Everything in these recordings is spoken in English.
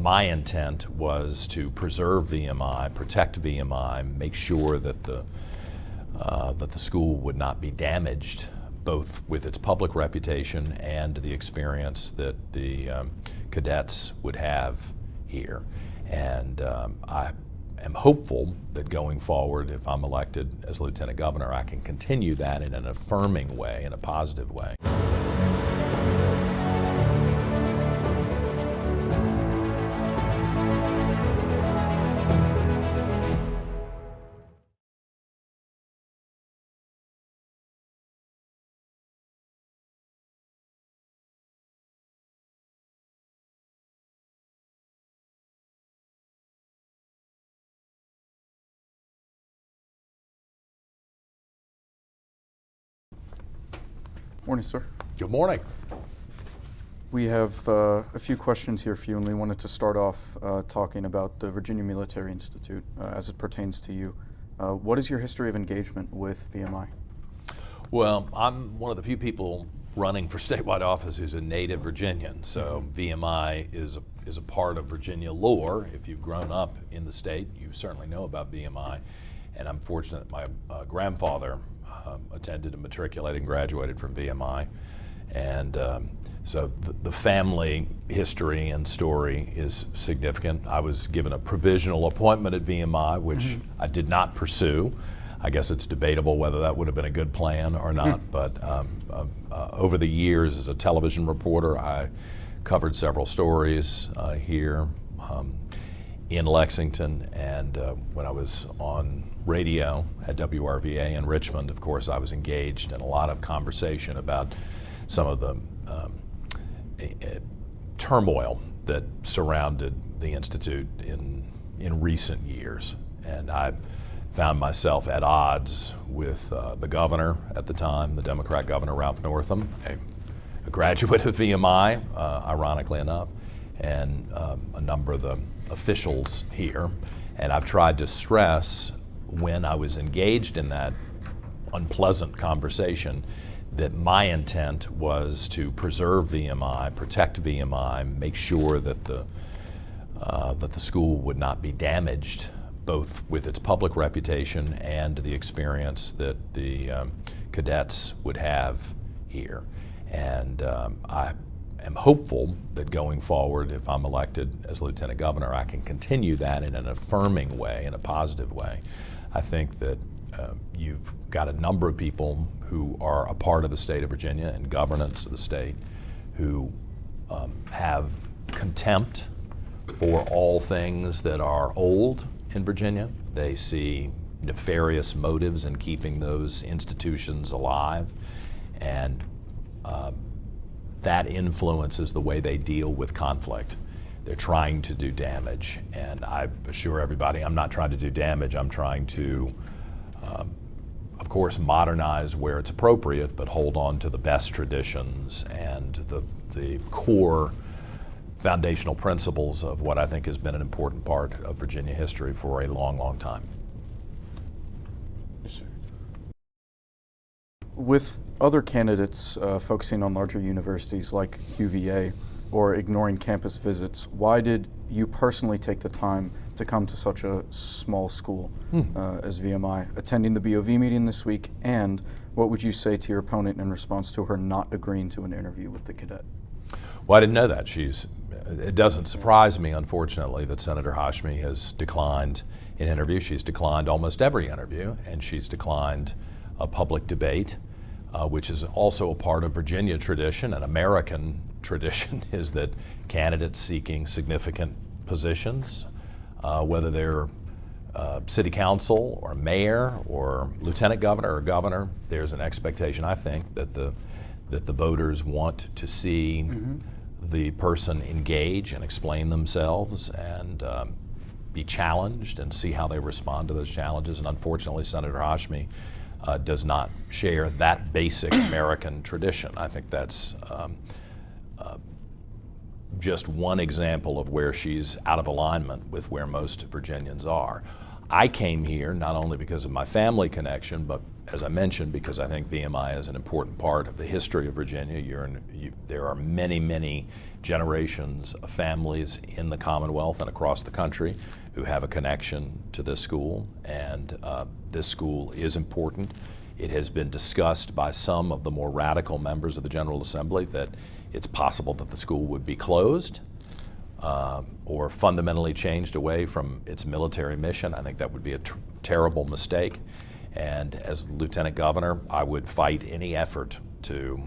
my intent was to preserve VMI, protect VMI, make sure that the school would not be damaged, both with its public reputation and the experience that the cadets would have here. And I am hopeful that going forward, if I'm elected as Lieutenant Governor, I can continue that in an affirming way, in a positive way. Morning, sir. Good morning. We have a few questions here for you, and we wanted to start off talking about the Virginia Military Institute as it pertains to you. What is your history of engagement with VMI? Well, I'm one of the few people running for statewide office who's a native Virginian, so VMI is a part of Virginia lore. If you've grown up in the state, you certainly know about VMI, and I'm fortunate that my grandfather attended and matriculated and graduated from VMI, and so the family history and story is significant. I was given a provisional appointment at VMI, which I did not pursue. I guess it's debatable whether that would have been a good plan or not, but over the years as a television reporter, I covered several stories here in Lexington, and when I was on radio at WRVA in Richmond, of course, I was engaged in a lot of conversation about some of the turmoil that surrounded the Institute in recent years. And I found myself at odds with the governor at the time, the Democrat governor, Ralph Northam, a graduate of VMI, ironically enough, and a number of the officials here. And I've tried to stress when I was engaged in that unpleasant conversation that my intent was to preserve VMI, protect VMI, make sure that the school would not be damaged, both with its public reputation and the experience that the cadets would have here. And I am hopeful that going forward, if I'm elected as Lieutenant Governor, I can continue that in an affirming way, in a positive way. I think that you've got a number of people who are a part of the state of Virginia and governance of the state who have contempt for all things that are old in Virginia. They see nefarious motives in keeping those institutions alive, and that influences the way they deal with conflict. They're trying to do damage, and I assure everybody I'm not trying to do damage. I'm trying to, of course, modernize where it's appropriate, but hold on to the best traditions and the core foundational principles of what I think has been an important part of Virginia history for a long, long time. Yes, sir. With other candidates focusing on larger universities like UVA or ignoring campus visits, why did you personally take the time to come to such a small school as VMI, attending the BOV meeting this week, and what would you say to your opponent in response to her not agreeing to an interview with the cadet? Well, I didn't know that. It doesn't surprise me, unfortunately, that Senator Hashmi has declined an interview. She's declined almost every interview, and she's declined a public debate, which is also a part of Virginia tradition. An American tradition is that candidates seeking significant positions, whether they're city council or mayor or lieutenant governor or governor, there's an expectation, I think, that the voters want to see the person engage and explain themselves and be challenged and see how they respond to those challenges. And unfortunately, Senator Hashmi does not share that basic American tradition. I think that's just one example of where she's out of alignment with where most Virginians are. I came here not only because of my family connection, but as I mentioned, because I think VMI is an important part of the history of Virginia. There are many, many generations of families in the Commonwealth and across the country who have a connection to this school, and this school is important. It has been discussed by some of the more radical members of the General Assembly that it's possible that the school would be closed or fundamentally changed away from its military mission. I think that would be a terrible mistake. And as Lieutenant Governor, I would fight any effort to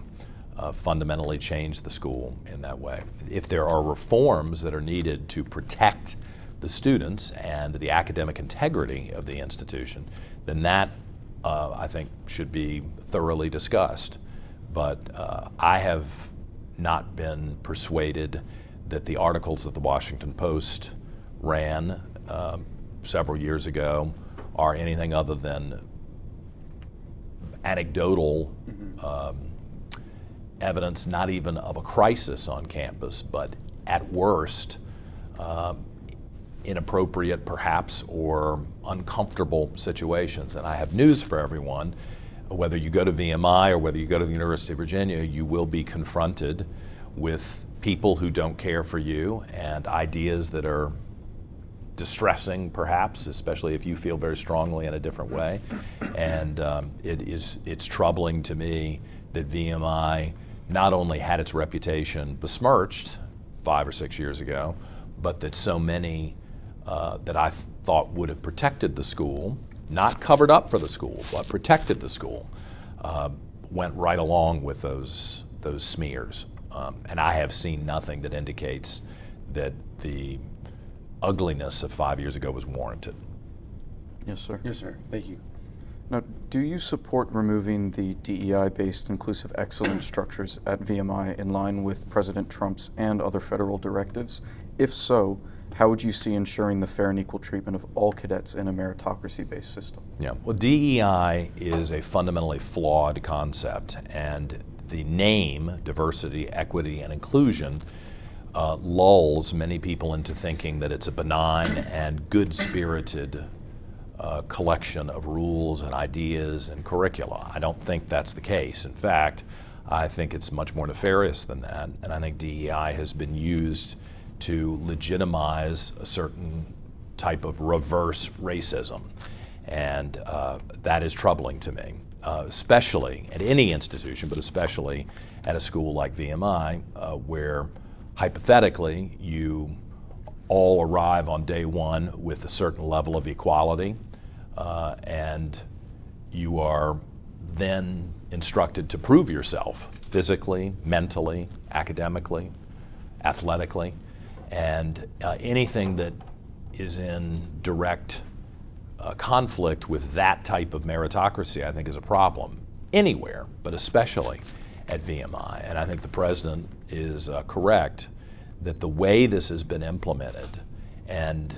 fundamentally change the school in that way. If there are reforms that are needed to protect the students and the academic integrity of the institution, then that I think should be thoroughly discussed. But I have not been persuaded that the articles that the Washington Post ran several years ago are anything other than anecdotal evidence, not even of a crisis on campus, but at worst inappropriate perhaps or uncomfortable situations. And I have news for everyone. Whether you go to VMI or whether you go to the University of Virginia, you will be confronted with people who don't care for you and ideas that are distressing perhaps, especially if you feel very strongly in a different way. And it's troubling to me that VMI not only had its reputation besmirched 5 or 6 years ago, but that so many that I thought would have protected the school, not covered up for the school, but protected the school, went right along with those smears. And I have seen nothing that indicates that the ugliness of 5 years ago was warranted. Yes, sir. Yes, sir. Thank you. Now, do you support removing the DEI-based inclusive excellence structures at VMI in line with President Trump's and other federal directives? If so, how would you see ensuring the fair and equal treatment of all cadets in a meritocracy-based system? Yeah, well, DEI is a fundamentally flawed concept, and the name, diversity, equity, and inclusion, lulls many people into thinking that it's a benign and good-spirited collection of rules and ideas and curricula. I don't think that's the case. In fact, I think it's much more nefarious than that, and I think DEI has been used to legitimize a certain type of reverse racism, and that is troubling to me, especially at any institution, but especially at a school like VMI, where hypothetically you all arrive on day one with a certain level of equality, and you are then instructed to prove yourself physically, mentally, academically, athletically, and anything that is in direct conflict with that type of meritocracy, I think, is a problem anywhere, but especially at VMI. And I think the president is correct that the way this has been implemented, and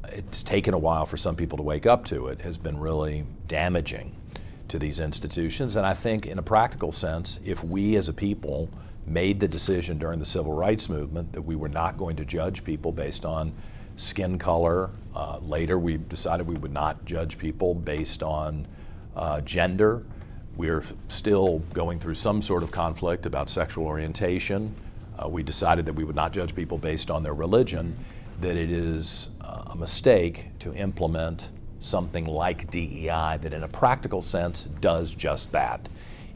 it's taken a while for some people to wake up to it, has been really damaging to these institutions. And I think in a practical sense, if we as a people made the decision during the civil rights movement that we were not going to judge people based on skin color, later we decided we would not judge people based on gender. We're still going through some sort of conflict about sexual orientation. We decided that we would not judge people based on their religion, that it is a mistake to implement something like DEI that in a practical sense does just that.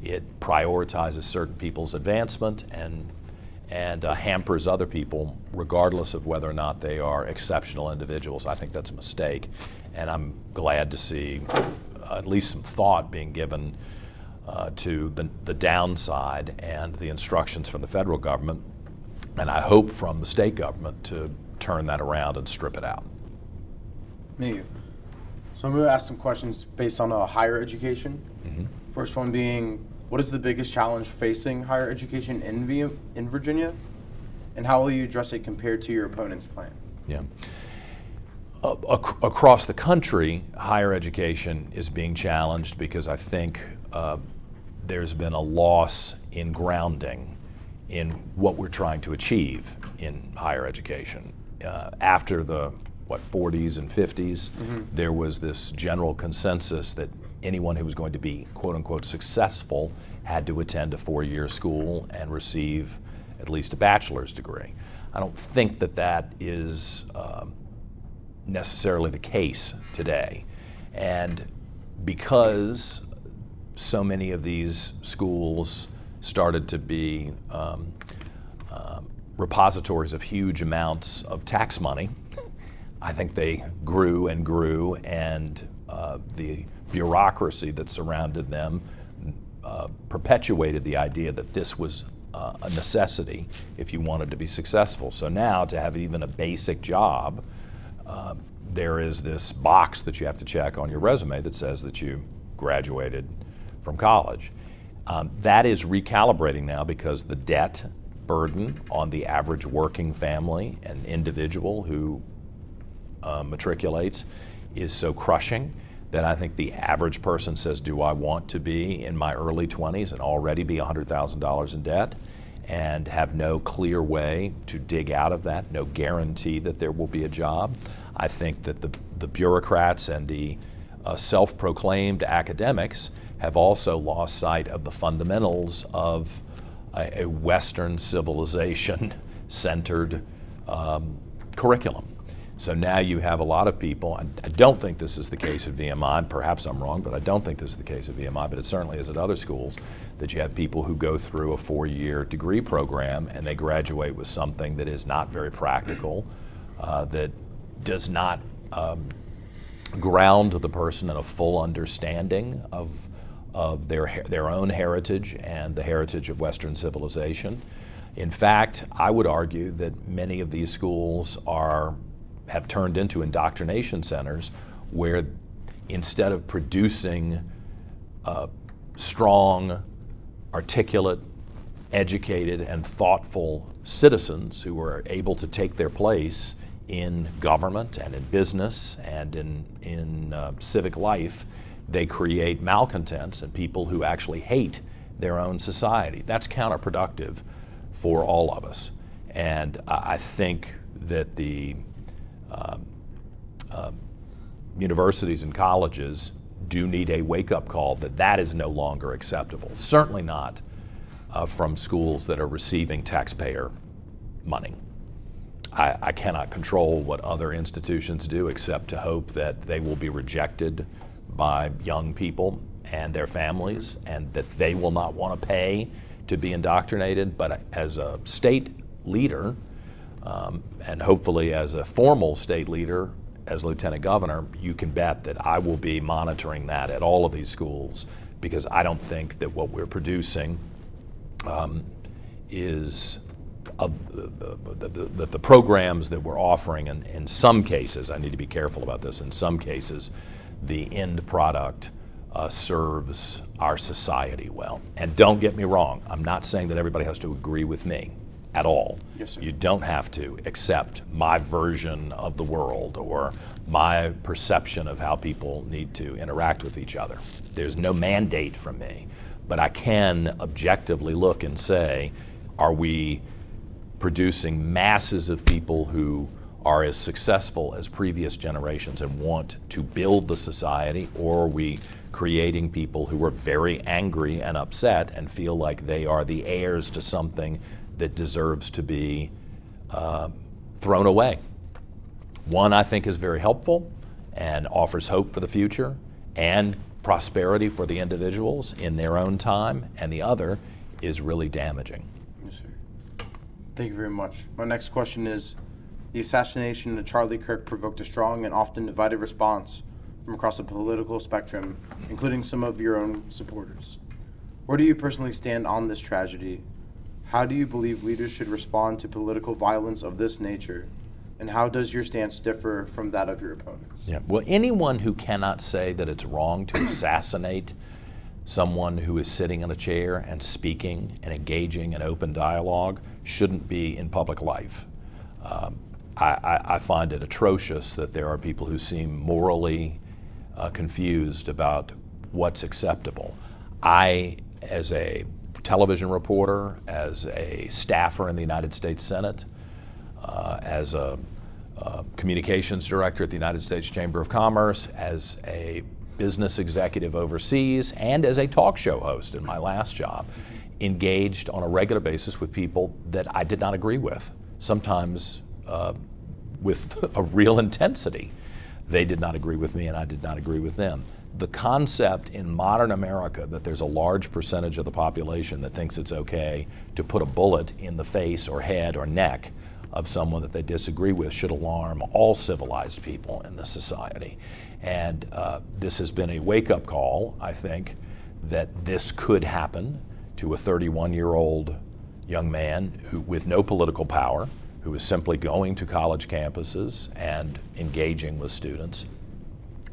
It prioritizes certain people's advancement and hampers other people regardless of whether or not they are exceptional individuals. I think that's a mistake, and I'm glad to see at least some thought being given to the downside and the instructions from the federal government, and I hope from the state government to turn that around and strip it out. Thank you. So I'm going to ask some questions based on higher education. Mm-hmm. First one being, what is the biggest challenge facing higher education in Virginia, and how will you address it compared to your opponent's plan? Yeah. Across the country, higher education is being challenged because I think there's been a loss in grounding in what we're trying to achieve in higher education. After the 40s and 50s, there was this general consensus that anyone who was going to be quote unquote successful had to attend a 4-year school and receive at least a bachelor's degree. I don't think that that is necessarily the case today. And because so many of these schools started to be repositories of huge amounts of tax money, I think they grew and grew, and the bureaucracy that surrounded them perpetuated the idea that this was a necessity if you wanted to be successful. So now, to have even a basic job, there is this box that you have to check on your resume that says that you graduated from college. That is recalibrating now because the debt burden on the average working family and individual who matriculates is so crushing that I think the average person says, do I want to be in my early 20s and already be $100,000 in debt and have no clear way to dig out of that, no guarantee that there will be a job? I think that the bureaucrats and the self-proclaimed academics have also lost sight of the fundamentals of a Western civilization-centered curriculum. So now you have a lot of people, I don't think this is the case at VMI, perhaps I'm wrong, but I don't think this is the case at VMI, but it certainly is at other schools, that you have people who go through a 4-year degree program and they graduate with something that is not very practical, that does not ground the person in a full understanding of their own heritage and the heritage of Western civilization. In fact, I would argue that many of these schools have turned into indoctrination centers where instead of producing strong, articulate, educated, and thoughtful citizens who are able to take their place in government and in business and in civic life, they create malcontents and people who actually hate their own society. That's counterproductive for all of us. And I think that the universities and colleges do need a wake-up call that that is no longer acceptable. Certainly not from schools that are receiving taxpayer money. I cannot control what other institutions do except to hope that they will be rejected by young people and their families and that they will not want to pay to be indoctrinated. But as a state leader, and hopefully as a formal state leader, as Lieutenant Governor, you can bet that I will be monitoring that at all of these schools, because I don't think that what we're producing is that the programs that we're offering, and in some cases, I need to be careful about this, in some cases, the end product serves our society well. And don't get me wrong, I'm not saying that everybody has to agree with me at all. Yes, sir. You don't have to accept my version of the world or my perception of how people need to interact with each other. There's no mandate from me, but I can objectively look and say, are we producing masses of people who are as successful as previous generations and want to build the society, or are we creating people who are very angry and upset and feel like they are the heirs to something that deserves to be thrown away? One, I think, is very helpful and offers hope for the future and prosperity for the individuals in their own time, and the other is really damaging. Yes, sir. Thank you very much. My next question is, the assassination of Charlie Kirk provoked a strong and often divided response from across the political spectrum, including some of your own supporters. Where do you personally stand on this tragedy? How do you believe leaders should respond to political violence of this nature? And how does your stance differ from that of your opponents? Yeah. Well, anyone who cannot say that it's wrong to assassinate someone who is sitting in a chair and speaking and engaging in open dialogue shouldn't be in public life. I find it atrocious that there are people who seem morally confused about what's acceptable. I, as a television reporter, as a staffer in the United States Senate, as a communications director at the United States Chamber of Commerce, as a business executive overseas and as a talk show host in my last job, engaged on a regular basis with people that I did not agree with, sometimes with a real intensity. They did not agree with me and I did not agree with them. The concept in modern America that there's a large percentage of the population that thinks it's okay to put a bullet in the face or head or neck of someone that they disagree with should alarm all civilized people in this society. And this has been a wake-up call, I think, that this could happen to a 31-year-old young man with no political power, who is simply going to college campuses and engaging with students,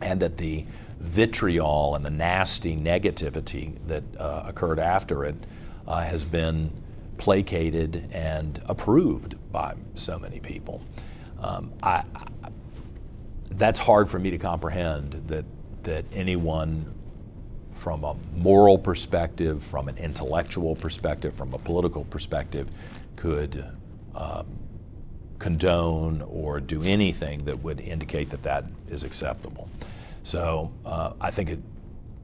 and that the vitriol and the nasty negativity that occurred after it has been placated and approved by so many people. That's hard for me to comprehend, that anyone from a moral perspective, from an intellectual perspective, from a political perspective could condone or do anything that would indicate that that is acceptable. So I think it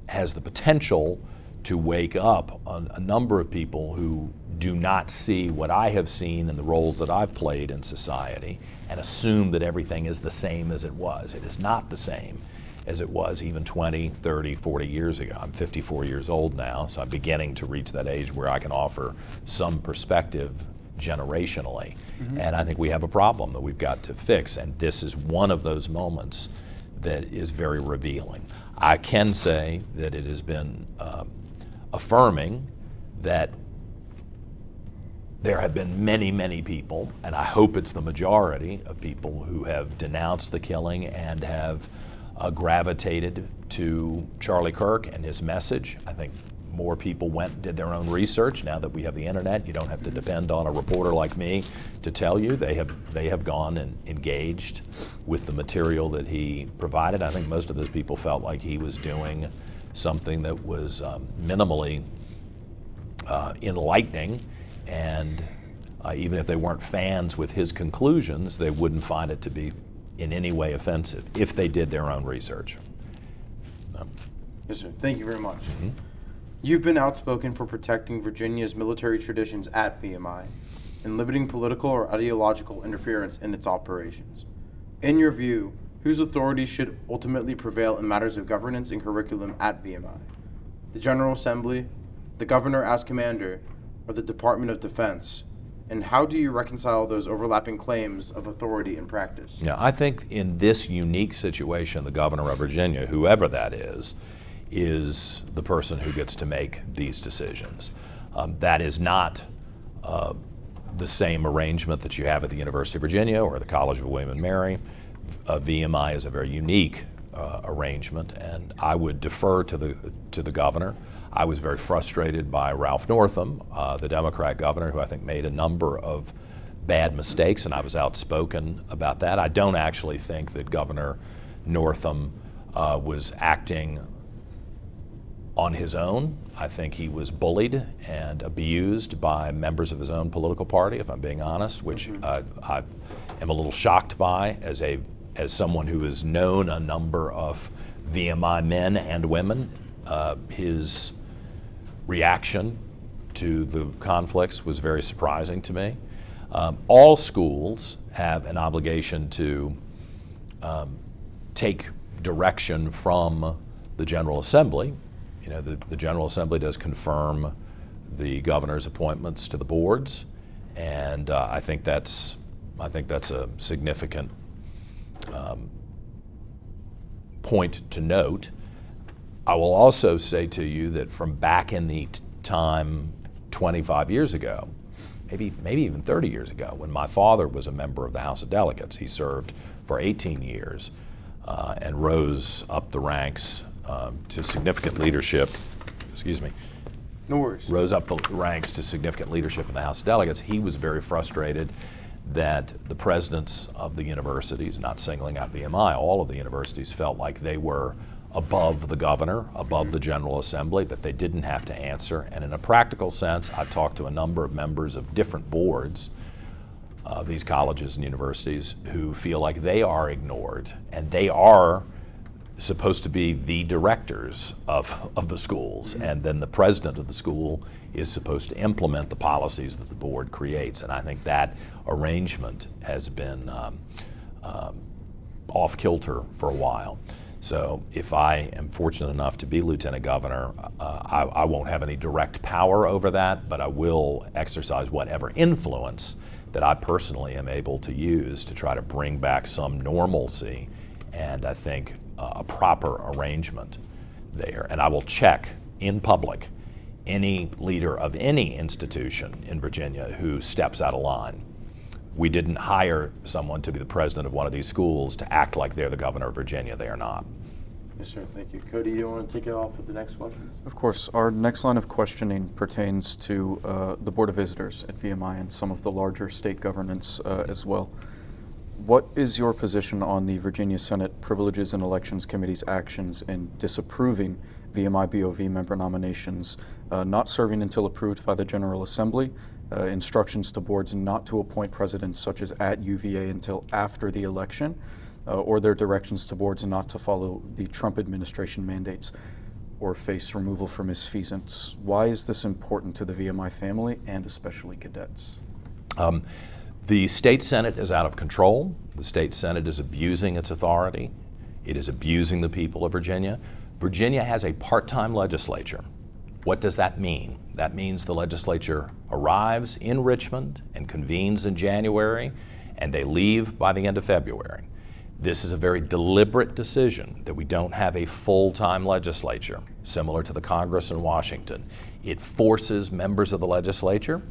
has the potential to wake up a number of people who do not see what I have seen in the roles that I've played in society and assume that everything is the same as it was. It is not the same as it was even 20, 30, 40 years ago. I'm 54 years old now, so I'm beginning to reach that age where I can offer some perspective generationally. Mm-hmm. And I think we have a problem that we've got to fix, and this is one of those moments that is very revealing. I can say that it has been affirming that there have been many, many people, and I hope it's the majority of people, who have denounced the killing and have gravitated to Charlie Kirk and his message. I think more people went and did their own research. Now that we have the internet, you don't have to depend on a reporter like me to tell you. They have gone and engaged with the material that he provided. I think most of those people felt like he was doing something that was minimally enlightening, and even if they weren't fans with his conclusions, they wouldn't find it to be in any way offensive if they did their own research. Yes, sir. Thank you very much. Mm-hmm. You've been outspoken for protecting Virginia's military traditions at VMI and limiting political or ideological interference in its operations. In your view, whose authority should ultimately prevail in matters of governance and curriculum at VMI? The General Assembly, the Governor as Commander, or the Department of Defense? And how do you reconcile those overlapping claims of authority in practice? Yeah, I think in this unique situation, the Governor of Virginia, whoever that is the person who gets to make these decisions. That is not the same arrangement that you have at the University of Virginia or the College of William and Mary. VMI is a very unique arrangement, and I would defer to the governor. I was very frustrated by Ralph Northam, the Democrat governor, who I think made a number of bad mistakes, and I was outspoken about that. I don't actually think that Governor Northam was acting on his own. I think he was bullied and abused by members of his own political party, if I'm being honest, which I am a little shocked by as someone who has known a number of VMI men and women. His reaction to the conflicts was very surprising to me. All schools have an obligation to take direction from the General Assembly. You know, the General Assembly does confirm the governor's appointments to the boards, and I think that's a significant point to note. I will also say to you that from back in the time 25 years ago, maybe even 30 years ago, when my father was a member of the House of Delegates, he served for 18 years and rose up the ranks to significant leadership. Excuse me. No worries. Rose up the ranks to significant leadership in the House of Delegates. He was very frustrated that the presidents of the universities, not singling out VMI, all of the universities felt like they were above the governor, above the General Assembly, that they didn't have to answer. And in a practical sense, I've talked to a number of members of different boards of these colleges and universities who feel like they are ignored, and they are supposed to be the directors of the schools, and then the president of the school is supposed to implement the policies that the board creates. And I think that arrangement has been off kilter for a while. So if I am fortunate enough to be lieutenant governor, I won't have any direct power over that, but I will exercise whatever influence that I personally am able to use to try to bring back some normalcy and I think a proper arrangement there. And I will check in public any leader of any institution in Virginia who steps out of line. We didn't hire someone to be the president of one of these schools to act like they're the governor of Virginia. They are not. Yes, sir. Thank you. Cody, do you want to take it off with the next questions? Of course. Our next line of questioning pertains to the Board of Visitors at VMI and some of the larger state governance as well. What is your position on the Virginia Senate Privileges and Elections Committee's actions in disapproving VMI BOV member nominations, not serving until approved by the General Assembly, instructions to boards not to appoint presidents such as at UVA until after the election, or their directions to boards not to follow the Trump administration mandates or face removal for misfeasance? Why is this important to the VMI family and especially cadets? The state Senate is out of control. The state Senate is abusing its authority. It is abusing the people of Virginia. Virginia has a part-time legislature. What does that mean? That means the legislature arrives in Richmond and convenes in January, and they leave by the end of February. This is a very deliberate decision that we don't have a full-time legislature, similar to the Congress in Washington. It forces members of the legislature,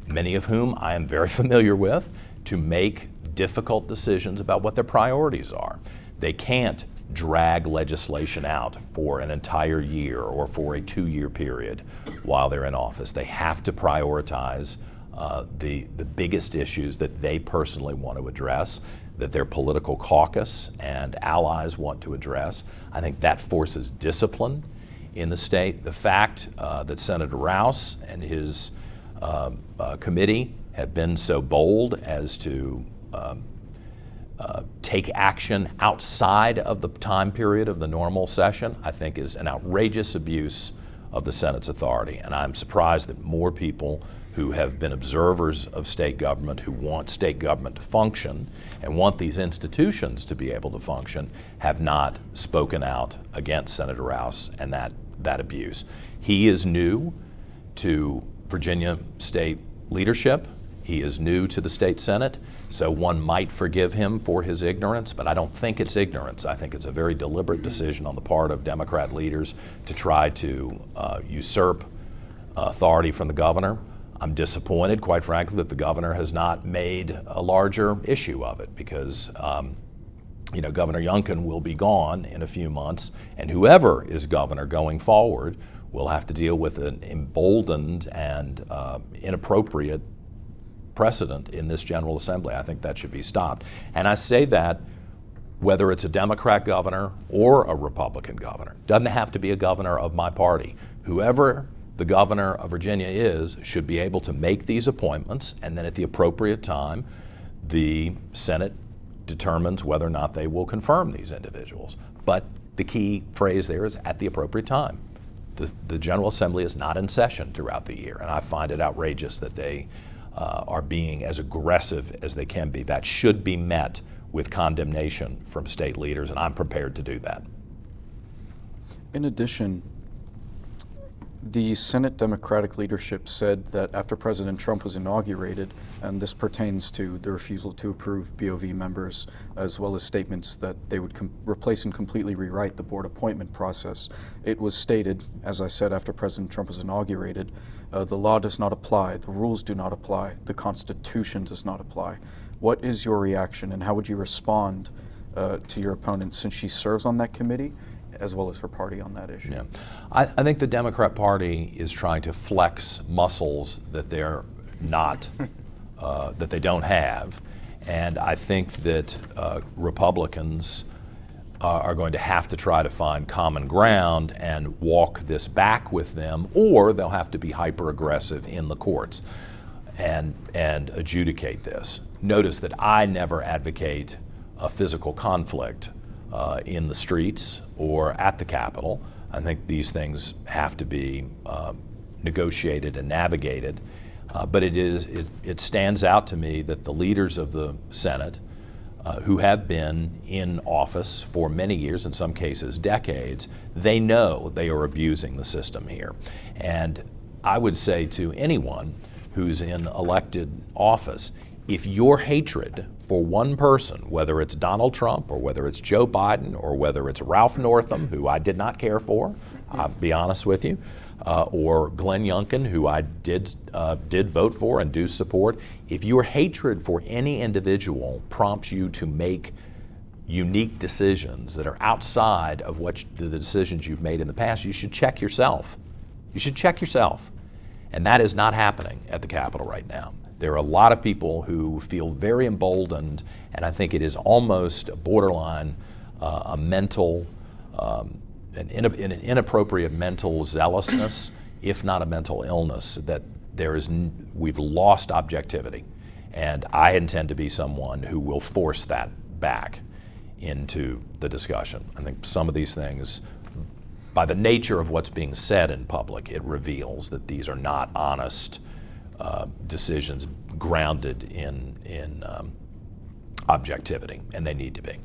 many of whom I am very familiar with, to make difficult decisions about what their priorities are. They can't drag legislation out for an entire year or for a 2-year period while they're in office. They have to prioritize the biggest issues that they personally want to address, that their political caucus and allies want to address. I think that forces discipline in the state. The fact that Senator Rouse and his committee have been so bold as to take action outside of the time period of the normal session, I think is an outrageous abuse of the Senate's authority. And I'm surprised that more people who have been observers of state government, who want state government to function and want these institutions to be able to function, have not spoken out against Senator Rouse and that abuse. He is new to Virginia state leadership. He is new to the state Senate, so one might forgive him for his ignorance, but I don't think it's ignorance. I think it's a very deliberate decision on the part of Democrat leaders to try to usurp authority from the governor. I'm disappointed, quite frankly, that the governor has not made a larger issue of it because Governor Youngkin will be gone in a few months, and whoever is governor going forward will have to deal with an emboldened and inappropriate precedent in this General Assembly. I think that should be stopped. And I say that whether it's a Democrat governor or a Republican governor. Doesn't have to be a governor of my party. Whoever the governor of Virginia is should be able to make these appointments, and then at the appropriate time, the Senate determines whether or not they will confirm these individuals. But the key phrase there is at the appropriate time. The General Assembly is not in session throughout the year, and I find it outrageous that they are being as aggressive as they can be. That should be met with condemnation from state leaders, and I'm prepared to do that. In addition, the Senate Democratic leadership said that after President Trump was inaugurated, and this pertains to the refusal to approve BOV members, as well as statements that they would replace and completely rewrite the board appointment process, it was stated, as I said, after President Trump was inaugurated, the law does not apply, the rules do not apply, the Constitution does not apply. What is your reaction, and how would you respond to your opponent, since she serves on that committee, as well as her party on that issue? Yeah. I think the Democrat Party is trying to flex muscles that they're not, that they don't have. And I think that Republicans are going to have to try to find common ground and walk this back with them, or they'll have to be hyper-aggressive in the courts and adjudicate this. Notice that I never advocate a physical conflict in the streets or at the Capitol. I think these things have to be negotiated and navigated. But it stands out to me that the leaders of the Senate, who have been in office for many years, in some cases decades, they know they are abusing the system here. And I would say to anyone who's in elected office, if your hatred for one person, whether it's Donald Trump or whether it's Joe Biden or whether it's Ralph Northam, who I did not care for, I'll be honest with you, or Glenn Youngkin, who I did vote for and do support, if your hatred for any individual prompts you to make unique decisions that are outside of what the decisions you've made in the past, you should check yourself. You should check yourself. And that is not happening at the Capitol right now. There are a lot of people who feel very emboldened, and I think it is almost borderline a mental, an inappropriate mental zealousness, if not a mental illness, that we've lost objectivity. And I intend to be someone who will force that back into the discussion. I think some of these things, by the nature of what's being said in public, it reveals that these are not honest decisions grounded in objectivity, and they need to be.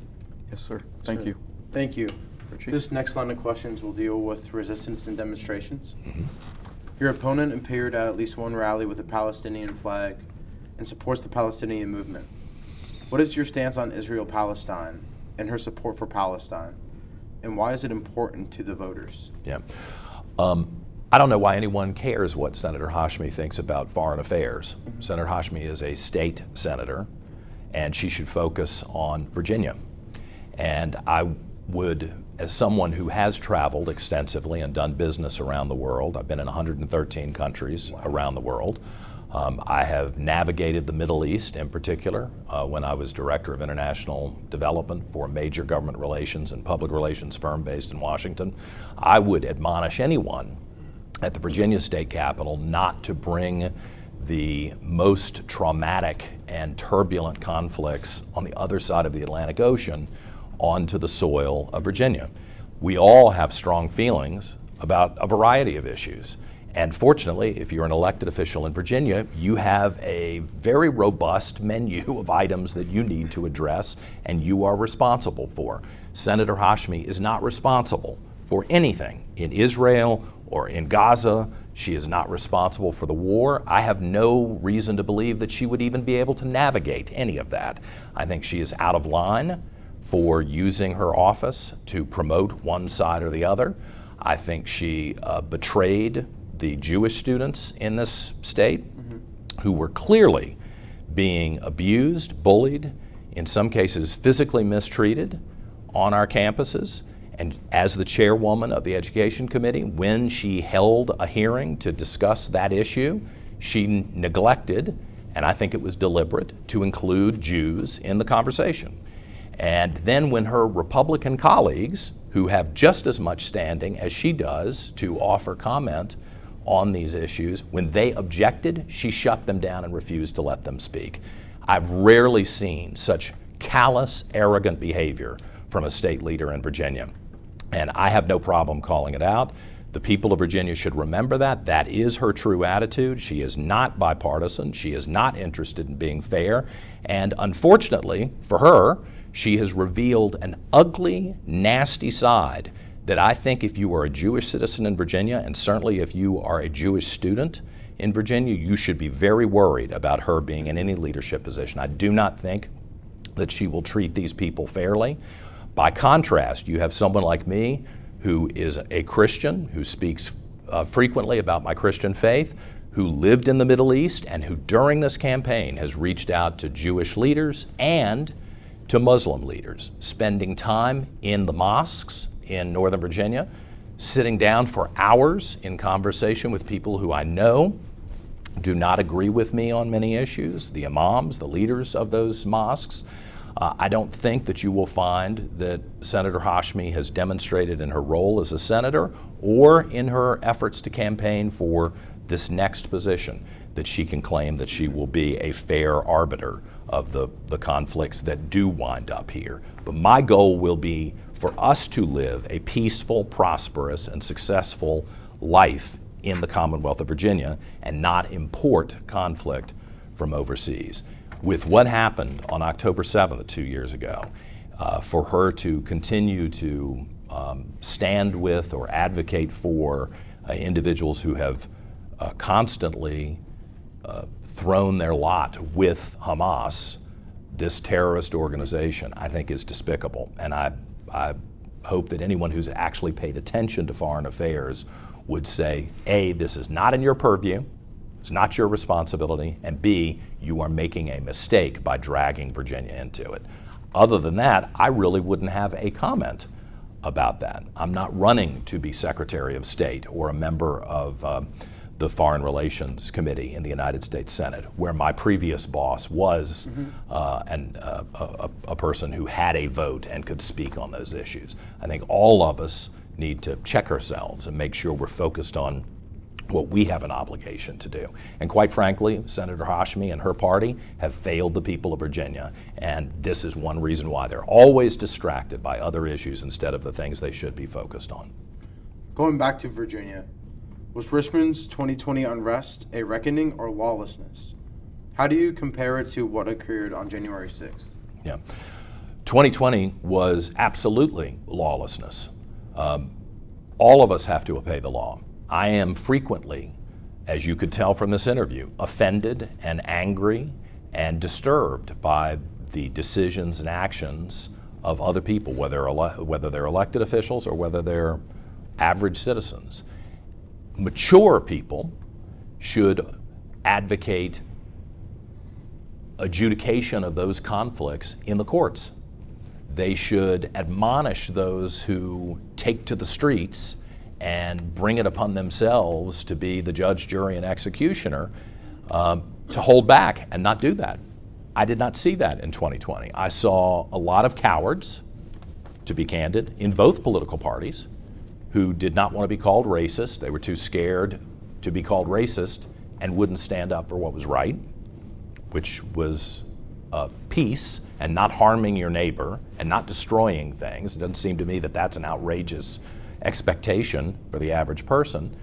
Yes, sir. Thank you. Thank you. Richie? This next line of questions will deal with resistance and demonstrations. Mm-hmm. Your opponent appeared at least one rally with a Palestinian flag and supports the Palestinian movement. What is your stance on Israel-Palestine and her support for Palestine? And why is it important to the voters? Yeah. I don't know why anyone cares what Senator Hashmi thinks about foreign affairs. Mm-hmm. Senator Hashmi is a state senator, and she should focus on Virginia. And I would, as someone who has traveled extensively and done business around the world, I've been in 113 countries around the world. I have navigated the Middle East in particular when I was Director of International Development for a major government relations and public relations firm based in Washington. I would admonish anyone at the Virginia State Capitol not to bring the most traumatic and turbulent conflicts on the other side of the Atlantic Ocean onto the soil of Virginia. We all have strong feelings about a variety of issues. And fortunately, if you're an elected official in Virginia, you have a very robust menu of items that you need to address and you are responsible for. Senator Hashmi is not responsible for anything in Israel or in Gaza. She is not responsible for the war. I have no reason to believe that she would even be able to navigate any of that. I think she is out of line for using her office to promote one side or the other. I think she betrayed the Jewish students in this state who were clearly being abused, bullied, in some cases physically mistreated on our campuses. And as the chairwoman of the Education Committee, when she held a hearing to discuss that issue, she neglected, and I think it was deliberate, to include Jews in the conversation. And then when her Republican colleagues, who have just as much standing as she does to offer comment on these issues, when they objected, she shut them down and refused to let them speak. I've rarely seen such callous, arrogant behavior from a state leader in Virginia. And I have no problem calling it out. The people of Virginia should remember that. That is her true attitude. She is not bipartisan. She is not interested in being fair. And unfortunately for her, she has revealed an ugly, nasty side that I think if you are a Jewish citizen in Virginia, and certainly if you are a Jewish student in Virginia, you should be very worried about her being in any leadership position. I do not think that she will treat these people fairly. By contrast, you have someone like me who is a Christian, who speaks frequently about my Christian faith, who lived in the Middle East, and who during this campaign has reached out to Jewish leaders and to Muslim leaders, spending time in the mosques in Northern Virginia, sitting down for hours in conversation with people who I know do not agree with me on many issues, the imams, the leaders of those mosques. I don't think that you will find that Senator Hashmi has demonstrated in her role as a senator or in her efforts to campaign for this next position, that she can claim that she will be a fair arbiter of the conflicts that do wind up here. But my goal will be for us to live a peaceful, prosperous, and successful life in the Commonwealth of Virginia and not import conflict from overseas. With what happened on October 7th, 2 years ago, for her to continue to stand with or advocate for individuals who have constantly thrown their lot with Hamas, this terrorist organization, I think is despicable. And I hope that anyone who's actually paid attention to foreign affairs would say, A, this is not in your purview, it's not your responsibility, and B, you are making a mistake by dragging Virginia into it. Other than that, I really wouldn't have a comment about that. I'm not running to be Secretary of State or a member of the Foreign Relations Committee in the United States Senate, where my previous boss was a person who had a vote and could speak on those issues. I think all of us need to check ourselves and make sure we're focused on what we have an obligation to do. And quite frankly, Senator Hashmi and her party have failed the people of Virginia, and this is one reason why they're always distracted by other issues instead of the things they should be focused on. Going back to Virginia, was Richmond's 2020 unrest a reckoning or lawlessness? How do you compare it to what occurred on January 6th? Yeah, 2020 was absolutely lawlessness. All of us have to obey the law. I am frequently, as you could tell from this interview, offended and angry and disturbed by the decisions and actions of other people, whether they're elected officials or whether they're average citizens. Mature people should advocate adjudication of those conflicts in the courts. They should admonish those who take to the streets and bring it upon themselves to be the judge, jury, and executioner, to hold back and not do that. I did not see that in 2020. I saw a lot of cowards, to be candid, in both political parties who did not want to be called racist. They were too scared to be called racist and wouldn't stand up for what was right, which was peace and not harming your neighbor and not destroying things. It doesn't seem to me that that's an outrageous expectation for the average person.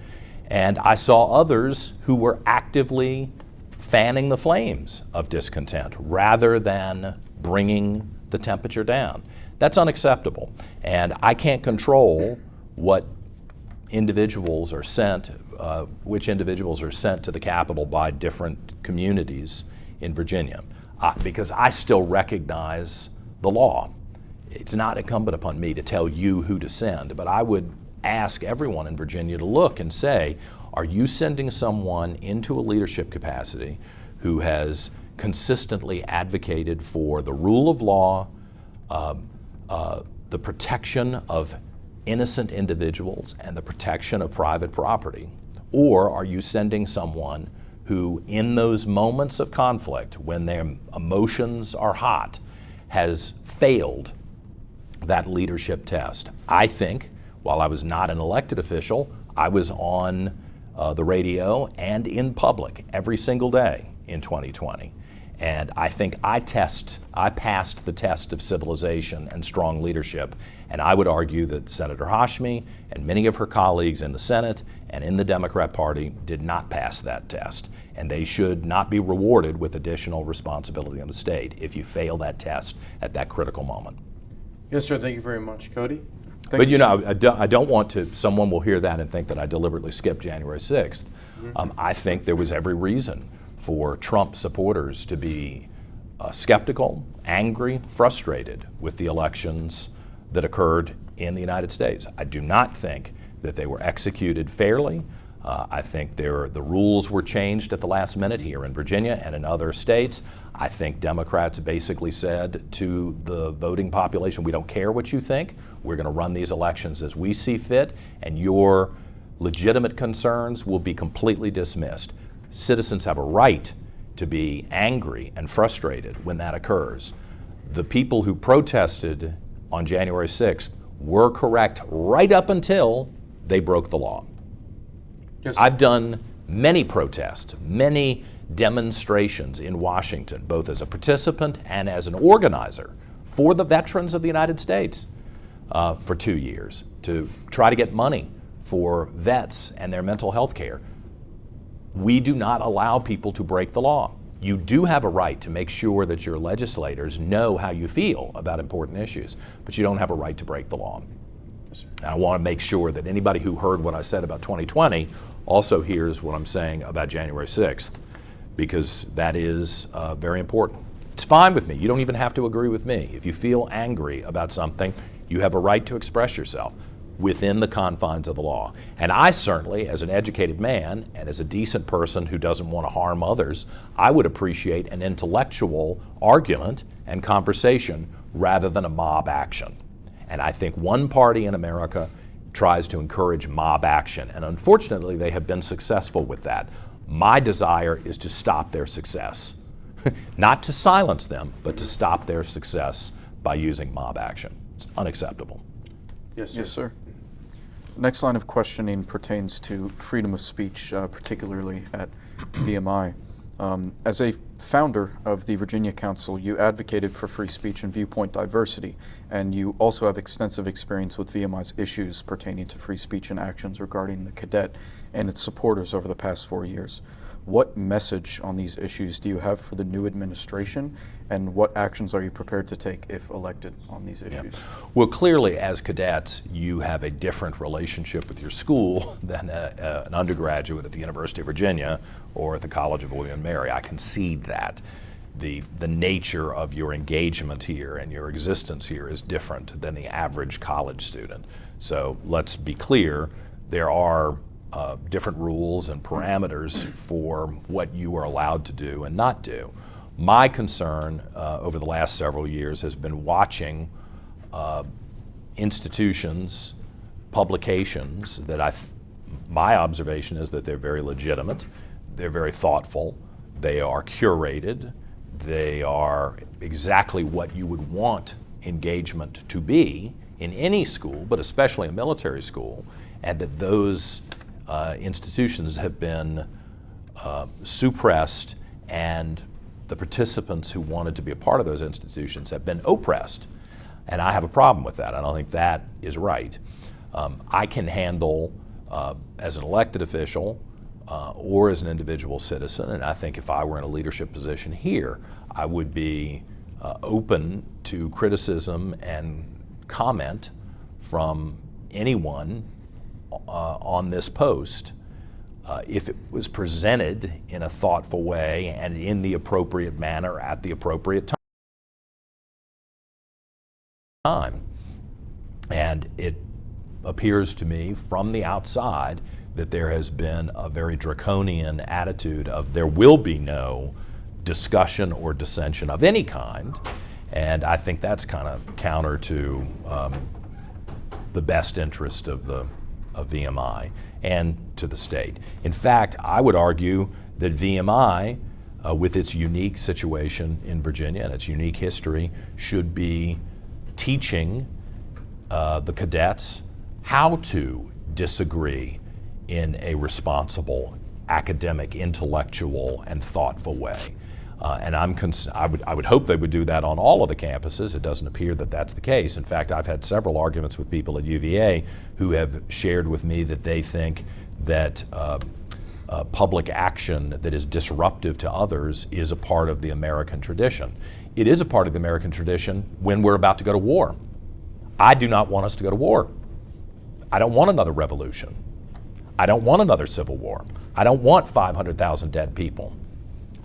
And I saw others who were actively fanning the flames of discontent rather than bringing the temperature down. That's unacceptable. And I can't control what individuals are sent, which individuals are sent to the Capitol by different communities in Virginia, because I still recognize the law. It's not incumbent upon me to tell you who to send, but I would ask everyone in Virginia to look and say, are you sending someone into a leadership capacity who has consistently advocated for the rule of law, the protection of innocent individuals, and the protection of private property? Or are you sending someone who, in those moments of conflict, when their emotions are hot, has failed that leadership test? I think, while I was not an elected official, I was on the radio and in public every single day in 2020. And I think I passed the test of civilization and strong leadership. And I would argue that Senator Hashmi and many of her colleagues in the Senate and in the Democrat Party did not pass that test. And they should not be rewarded with additional responsibility in the state if you fail that test at that critical moment. Yes, sir. Thank you very much. Cody? But you know, I don't want to, someone will hear that and think that I deliberately skipped January 6th. I think there was every reason for Trump supporters to be skeptical, angry, frustrated with the elections that occurred in the United States. I do not think that they were executed fairly. I think the rules were changed at the last minute here in Virginia and in other states. I think Democrats basically said to the voting population, we don't care what you think, we're going to run these elections as we see fit, and your legitimate concerns will be completely dismissed. Citizens have a right to be angry and frustrated when that occurs. The people who protested on January 6th were correct right up until they broke the law. Yes, I've done many protests, many demonstrations in Washington, both as a participant and as an organizer for the veterans of the United States for 2 years to try to get money for vets and their mental health care. We do not allow people to break the law. You do have a right to make sure that your legislators know how you feel about important issues, but you don't have a right to break the law. And I want to make sure that anybody who heard what I said about 2020 also hears what I'm saying about January 6th, because that is very important. It's fine with me. You don't even have to agree with me. If you feel angry about something, you have a right to express yourself within the confines of the law. And I certainly, as an educated man and as a decent person who doesn't want to harm others, I would appreciate an intellectual argument and conversation rather than a mob action. And I think one party in America tries to encourage mob action, and unfortunately they have been successful with that. My desire is to stop their success. Not to silence them, but to stop their success by using mob action. It's unacceptable. Yes, sir. Yes, sir. Next line of questioning pertains to freedom of speech, particularly at VMI. As a founder of the Virginia Council, you advocated for free speech and viewpoint diversity, and you also have extensive experience with VMI's issues pertaining to free speech and actions regarding the Cadet and its supporters over the past 4 years. What message on these issues do you have for the new administration, and what actions are you prepared to take if elected on these issues? Well, clearly, as cadets, you have a different relationship with your school than an undergraduate at the University of Virginia or at the College of William and Mary. I concede that. The nature of your engagement here and your existence here is different than the average college student. So let's be clear, there are different rules and parameters for what you are allowed to do and not do. My concern over the last several years has been watching institutions, publications that my observation is that they're very legitimate, they're very thoughtful, they are curated, they are exactly what you would want engagement to be in any school, but especially a military school, and that those institutions have been suppressed, and the participants who wanted to be a part of those institutions have been oppressed. And I have a problem with that. I don't think that is right. I can handle, as an elected official or as an individual citizen, and I think if I were in a leadership position here, I would be open to criticism and comment from anyone on this post if it was presented in a thoughtful way and in the appropriate manner at the appropriate time. And it appears to me from the outside that there has been a very draconian attitude of there will be no discussion or dissension of any kind, and I think that's kind of counter to the best interest of VMI and to the state. In fact, I would argue that VMI, with its unique situation in Virginia and its unique history, should be teaching the cadets how to disagree in a responsible, academic, intellectual, and thoughtful way. And I would hope they would do that on all of the campuses. It doesn't appear that that's the case. In fact, I've had several arguments with people at UVA who have shared with me that they think that public action that is disruptive to others is a part of the American tradition. It is a part of the American tradition when we're about to go to war. I do not want us to go to war. I don't want another revolution. I don't want another civil war. I don't want 500,000 dead people.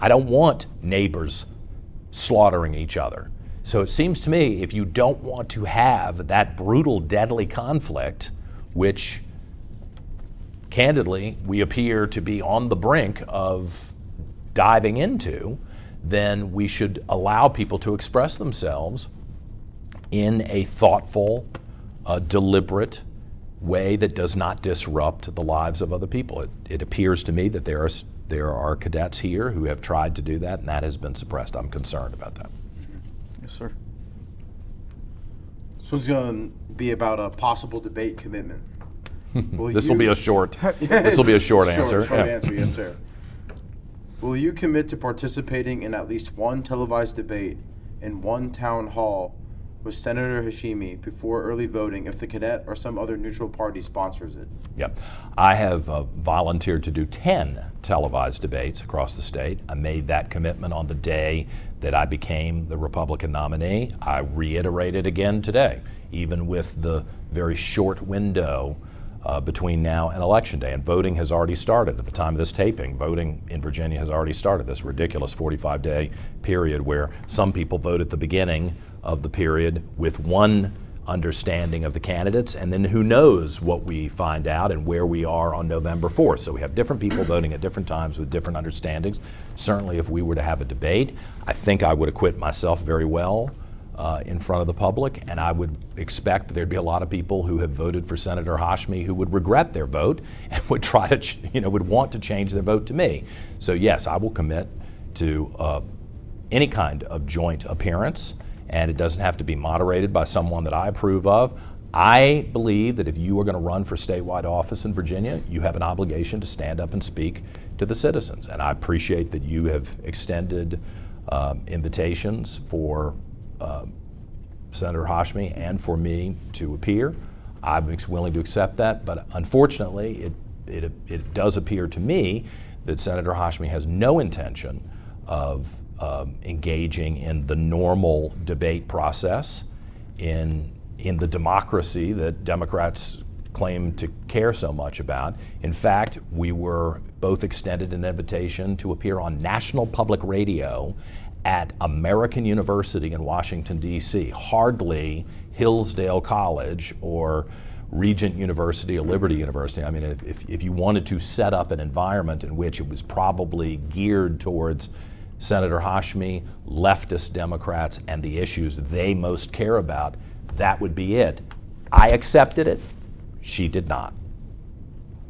I don't want neighbors slaughtering each other. So it seems to me if you don't want to have that brutal, deadly conflict, which candidly we appear to be on the brink of diving into, then we should allow people to express themselves in a thoughtful, deliberate way that does not disrupt the lives of other people. It appears to me that there are cadets here who have tried to do that, and that has been suppressed. I'm concerned about that. Yes, sir. This one's going to be about a possible debate commitment. This will be a short. This will be a short answer. Short answer, yes, sir. Will you commit to participating in at least one televised debate in one town hall with Senator Hashmi before early voting if the Cadet or some other neutral party sponsors it? Yep. I have volunteered to do 10 televised debates across the state. I made that commitment on the day that I became the Republican nominee. I reiterate it again today, even with the very short window between now and Election Day. And voting has already started. At the time of this taping, voting in Virginia has already started, this ridiculous 45-day period where some people vote at the beginning of the period with one understanding of the candidates, and then who knows what we find out and where we are on November 4th. So we have different people voting at different times with different understandings. Certainly if we were to have a debate, I think I would acquit myself very well in front of the public, and I would expect that there'd be a lot of people who have voted for Senator Hashmi who would regret their vote and would try to, would want to change their vote to me. So yes, I will commit to any kind of joint appearance, and it doesn't have to be moderated by someone that I approve of. I believe that if you are going to run for statewide office in Virginia, you have an obligation to stand up and speak to the citizens, and I appreciate that you have extended invitations for Senator Hashmi and for me to appear. I'm willing to accept that, but unfortunately it does appear to me that Senator Hashmi has no intention of engaging in the normal debate process in the democracy that Democrats claim to care so much about. In fact, we were both extended an invitation to appear on national public radio at American University in Washington, D.C., hardly Hillsdale College or Regent University or Liberty University. I mean, if you wanted to set up an environment in which it was probably geared towards Senator Hashmi, leftist Democrats, and the issues they most care about, that would be it. I accepted it. She did not.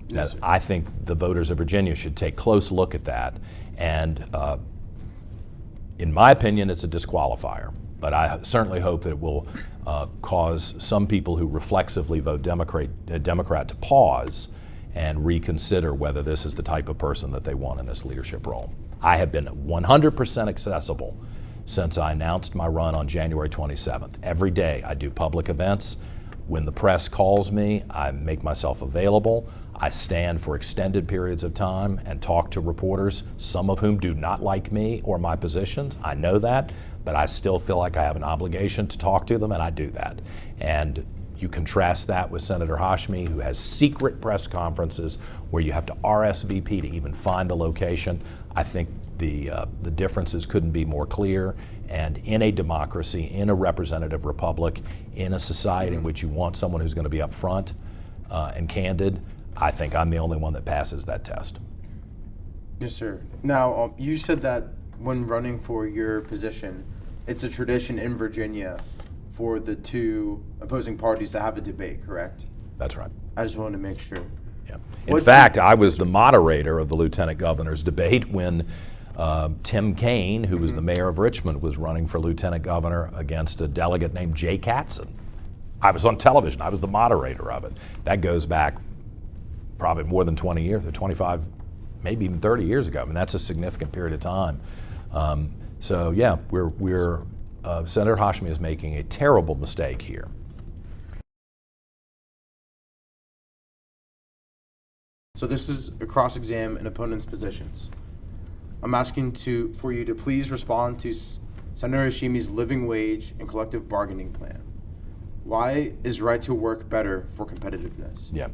Yes, now, I think the voters of Virginia should take a close look at that, and in my opinion, it's a disqualifier. But I certainly hope that it will cause some people who reflexively vote Democrat to pause and reconsider whether this is the type of person that they want in this leadership role. I have been 100% accessible since I announced my run on January 27th. Every day I do public events. When the press calls me, I make myself available. I stand for extended periods of time and talk to reporters, some of whom do not like me or my positions. I know that, but I still feel like I have an obligation to talk to them, and I do that. And you contrast that with Senator Hashmi, who has secret press conferences where you have to RSVP to even find the location. I think the differences couldn't be more clear. And in a democracy, in a representative republic, in a society in which you want someone who's going to be upfront and candid, I think I'm the only one that passes that test. Yes, sir. Now, you said that when running for your position, it's a tradition in Virginia for the two opposing parties to have a debate, correct? That's right. I just wanted to make sure. Yeah. In fact, I was the moderator of the lieutenant governor's debate when Tim Kaine, who was the mayor of Richmond, was running for lieutenant governor against a delegate named Jay Katzen. I was on television. I was the moderator of it. That goes back probably more than 20 years, 25, maybe even 30 years ago. I mean, that's a significant period of time. So yeah, Senator Hashmi is making a terrible mistake here. So this is a cross-exam in opponents' positions. I'm asking for you to please respond to Senator Hashmi's living wage and collective bargaining plan. Why is right to work better for competitiveness? Yeah.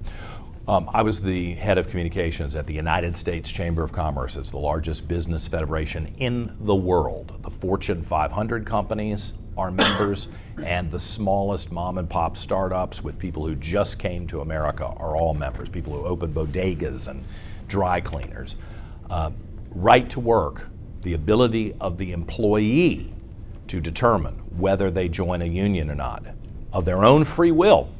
I was the head of communications at the United States Chamber of Commerce. It's the largest business federation in the world. The Fortune 500 companies are members, and the smallest mom and pop startups with people who just came to America are all members, people who open bodegas and dry cleaners. Right to work, the ability of the employee to determine whether they join a union or not, of their own free will,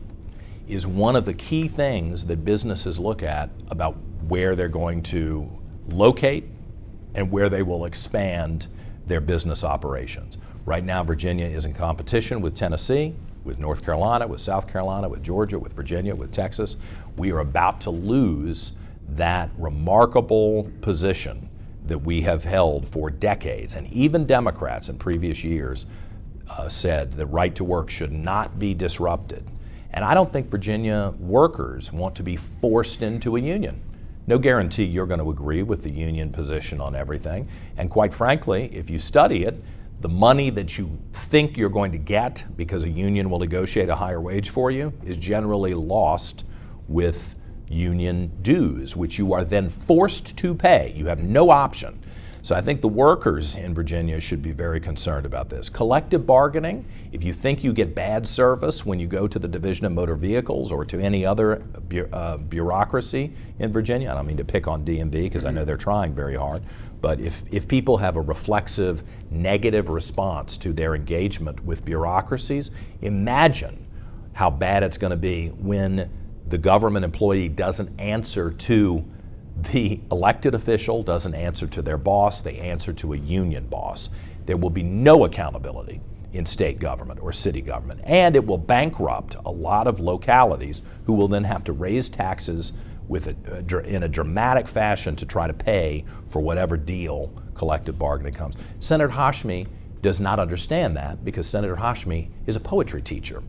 is one of the key things that businesses look at about where they're going to locate and where they will expand their business operations. Right now, Virginia is in competition with Tennessee with North Carolina, with South Carolina, with Georgia, with Virginia, with Texas. We are about to lose that remarkable position that we have held for decades. And even Democrats in previous years said the right to work should not be disrupted. And I don't think Virginia workers want to be forced into a union. No guarantee you're going to agree with the union position on everything. And quite frankly, if you study it, the money that you think you're going to get because a union will negotiate a higher wage for you is generally lost with union dues, which you are then forced to pay. You have no option. So I think the workers in Virginia should be very concerned about this. Collective bargaining, if you think you get bad service when you go to the Division of Motor Vehicles or to any other bureaucracy in Virginia, I don't mean to pick on DMV because I know they're trying very hard, but if people have a reflexive negative response to their engagement with bureaucracies, imagine how bad it's going to be when the government employee doesn't answer to the elected official, doesn't answer to their boss, they answer to a union boss. There will be no accountability in state government or city government, and it will bankrupt a lot of localities who will then have to raise taxes in a dramatic fashion to try to pay for whatever deal collective bargaining comes. Senator Hashmi does not understand that because Senator Hashmi is a poetry teacher.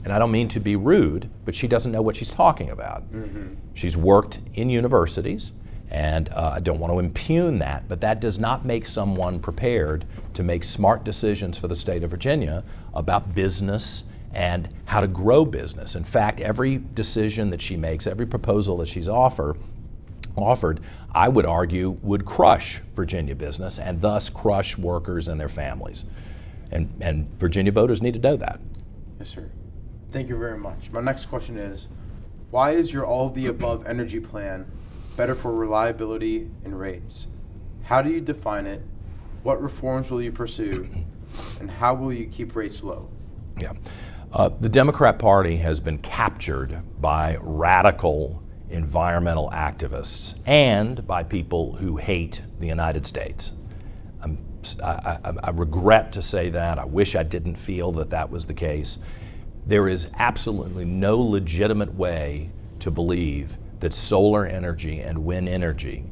And I don't mean to be rude, but she doesn't know what she's talking about. Mm-hmm. She's worked in universities, and I don't want to impugn that, but that does not make someone prepared to make smart decisions for the state of Virginia about business and how to grow business. In fact, every decision that she makes, every proposal that she's offered, I would argue, would crush Virginia business and thus crush workers and their families. And Virginia voters need to know that. Yes, sir. Thank you very much. My next question is, why is your all-of-the-above energy plan better for reliability and rates? How do you define it? What reforms will you pursue? And how will you keep rates low? Yeah. The Democrat Party has been captured by radical environmental activists and by people who hate the United States. I regret to say that. I wish I didn't feel that that was the case. There is absolutely no legitimate way to believe that solar energy and wind energy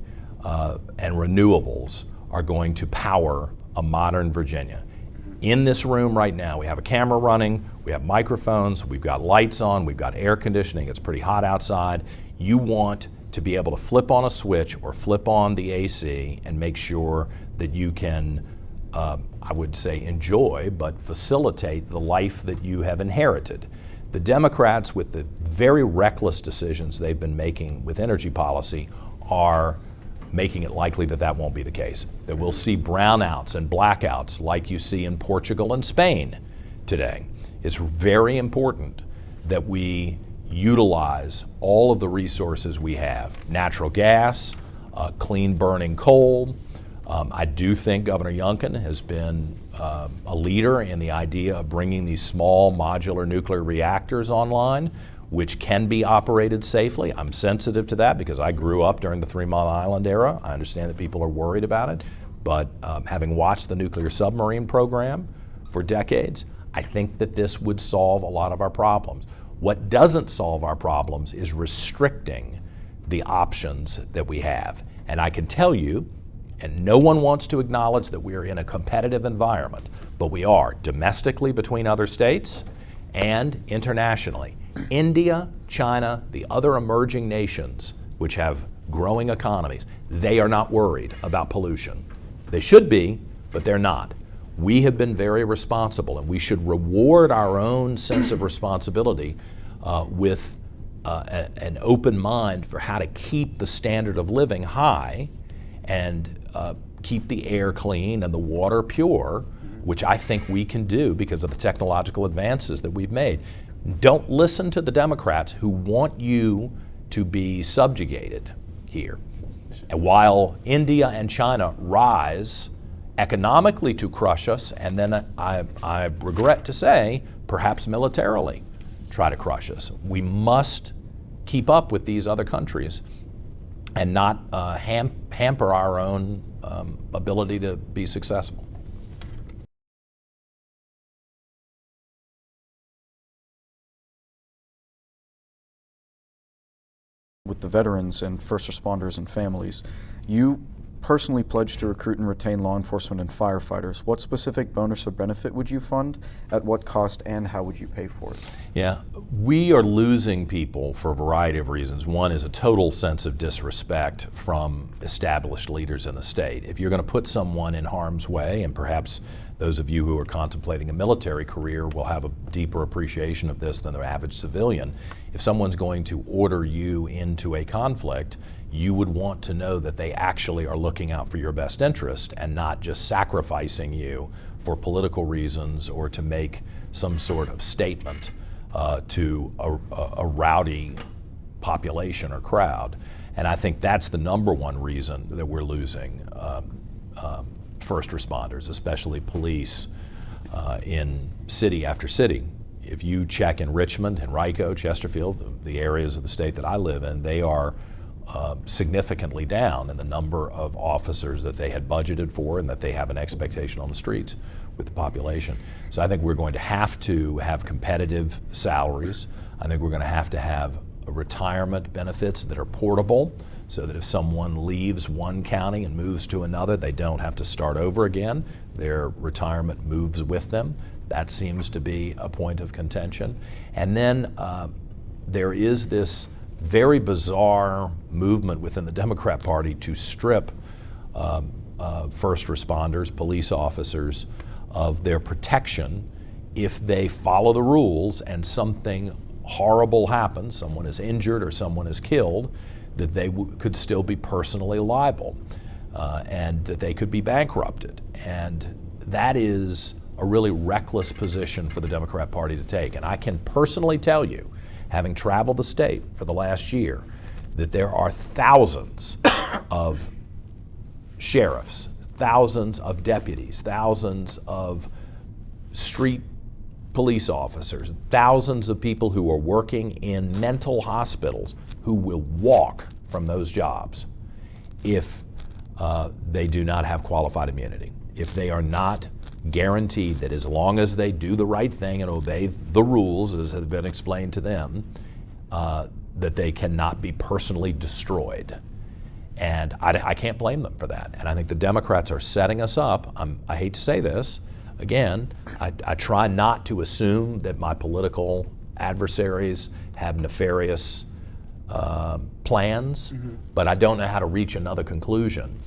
and renewables are going to power a modern Virginia. In this room right now, we have a camera running, we have microphones, we've got lights on, we've got air conditioning, it's pretty hot outside. You want to be able to flip on a switch or flip on the AC and make sure that you can I would say enjoy, but facilitate the life that you have inherited. The Democrats, with the very reckless decisions they've been making with energy policy, are making it likely that that won't be the case. That we'll see brownouts and blackouts like you see in Portugal and Spain today. It's very important that we utilize all of the resources we have. Natural gas, clean burning coal. I do think Governor Youngkin has been a leader in the idea of bringing these small modular nuclear reactors online, which can be operated safely. I'm sensitive to that because I grew up during the 3 Mile Island era. I understand that people are worried about it, but having watched the nuclear submarine program for decades, I think that this would solve a lot of our problems. What doesn't solve our problems is restricting the options that we have. And I can tell you, and no one wants to acknowledge that we are in a competitive environment, but we are domestically between other states and internationally. India, China, the other emerging nations which have growing economies, they are not worried about pollution. They should be, but they're not. We have been very responsible, and we should reward our own sense of responsibility with an open mind for how to keep the standard of living high and keep the air clean and the water pure, which I think we can do because of the technological advances that we've made. Don't listen to the Democrats who want you to be subjugated here. And while India and China rise economically to crush us, and then I regret to say, perhaps militarily try to crush us, we must keep up with these other countries and not hamper our own ability to be successful. with the veterans and first responders and families. You personally pledged to recruit and retain law enforcement and firefighters. What specific bonus or benefit would you fund? At what cost, and how would you pay for it? Yeah, we are losing people for a variety of reasons. One is a total sense of disrespect from established leaders in the state. If you're going to put someone in harm's way, and perhaps those of you who are contemplating a military career will have a deeper appreciation of this than the average civilian, if someone's going to order you into a conflict, you would want to know that they actually are looking out for your best interest and not just sacrificing you for political reasons or to make some sort of statement to a rowdy population or crowd. And I think that's the number one reason that we're losing first responders, especially police, in city after city. If you check in Richmond, Henrico, Chesterfield, the areas of the state that I live in, they are significantly down in the number of officers that they had budgeted for and that they have an expectation on the streets with the population. So I think we're going to have competitive salaries. I think we're going to have retirement benefits that are portable, so that if someone leaves one county and moves to another, they don't have to start over again. Their retirement moves with them. That seems to be a point of contention. And then there is this very bizarre movement within the Democrat Party to strip first responders, police officers, of their protection if they follow the rules and something horrible happens, someone is injured or someone is killed, that they could still be personally liable and that they could be bankrupted. And that is a really reckless position for the Democrat Party to take. And I can personally tell you, having traveled the state for the last year, that there are thousands of sheriffs, thousands of deputies, thousands of street police officers, thousands of people who are working in mental hospitals who will walk from those jobs if they do not have qualified immunity, if they are not guaranteed that as long as they do the right thing and obey the rules as have been explained to them, that they cannot be personally destroyed. And I can't blame them for that. And I think the Democrats are setting us up. I hate to say this. Again, I try not to assume that my political adversaries have nefarious plans, but I don't know how to reach another conclusion.